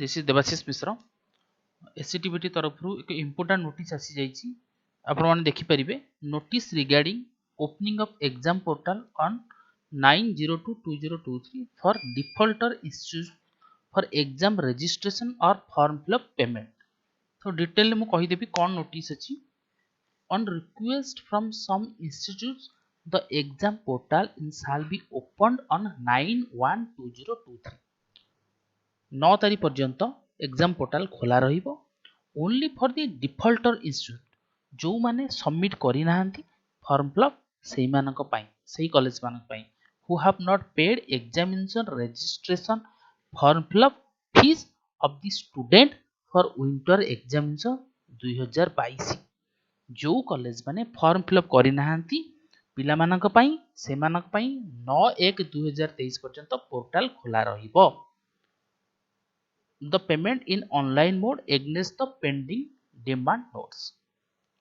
This is Debashish Mishra SCTVT तरफ एक important notice आसी जाइए आपण देखिपारे notice regarding opening of exam portal on 9/02/2023 for defaulter issues for exam registration और फॉर्म फिलअप पेमेंट। तो डिटेल में कहीदेवी कौन नोटिस अच्छी। On request from some institutes the exam portal in shall be opened on 9/1/2023। 9 तारीख पर्यंत exam portal खोला रहिबो only for the defaulter institute जो माने सबमिट करि नाहंती फॉर्म फिलअप सेही मानक पई सेही कॉलेज मानक पई who have not paid examination registration form fill up fees of the student for winter examination 2022। जो कॉलेज माने फॉर्म फिलअप करि नाहंती पिला मानक पई से मानक पई 9/1/2023 पर्यंत पोर्टल खोला रहिबो। The payment in online mode against the pending demand notes।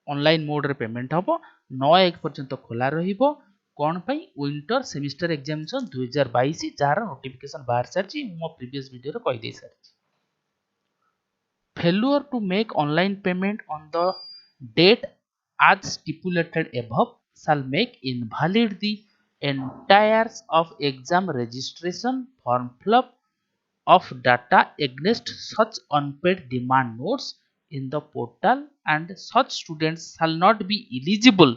Online mode रे पेमेंट हबो 9/1 पर्यंत खोला रहिबो कोन पई विंटर सेमिस्टर एग्जामिनेशन 2022 जार नोटिफिकेशन बाहर सारची मो प्रीवियस वीडियो रे कहि दे सारची। Failure to make online payment on the date as stipulated above shall make invalid the entire of exam registration form fill-up of data against such unpaid demand notes in the portal, and such students shall not be eligible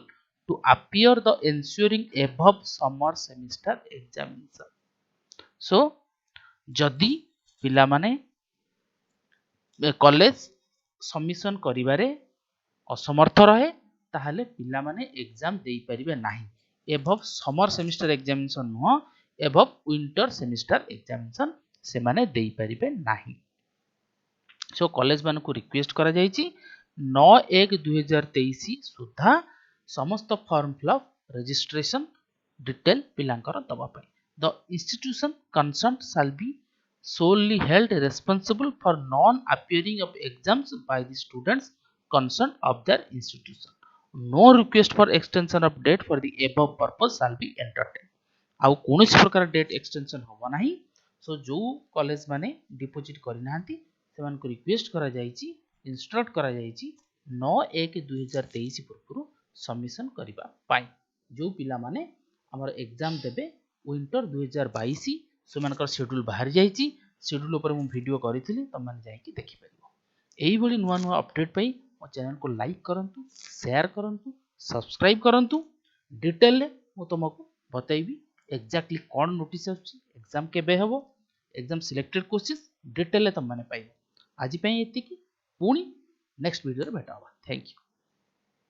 to appear the ensuing above summer semester examination। So जदि पिला माने college submission करिवारे असमर्थ रहे ताहले पिला माने exam देई परिबे नाही। एभव समर सेमिस्टर एग्जामिनेशन नुह एभव विंटर सेमिस्टर एग्जामिनेशन से माने देई परिबे नाही। सो कॉलेज मान को रिक्वेस्ट करा जायछि 9/1/2023 सुधा समस्त फॉर्म फिलअप रजिस्ट्रेशन डिटेल पिलांकर दबा पई। The institution concern shall be solely held responsible for non appearing of exams by the students concerned of their institution। no request for extension of date for the above purpose shall be entertained। आउ कोनोसी प्रकार date extension होबो नाही। सो जो college माने deposit करि नाहंती सेमान को request करा जायछि इंस्ट्रक्ट करा जायछि 9/1/2023 पूर्व सबमिशन करिबा पाई। जो पिला माने हमर एग्जाम देबे विंटर 2022 सेमानकर शेड्यूल बाहर जायछि। शेड्यूल ऊपर मु वीडियो करिथिली त माने जायकि देखि परिबो। एही भली नुवा नुवा अपडेट पई मो चैनल को लाइक करंतु शेयर करंतु सब्सक्राइब करंतु। डिटेल मु तुमको बतैबी एक्जाक्टली कौन नोटिस आछि एग्जाम केबे हबो एग्जाम सिलेक्टेड क्वेश्चंस डिटेल तुम माने पाइबो। आज पई एतिकी पुणी नेक्स्ट वीडियो रे भेटा होबा। Thank you.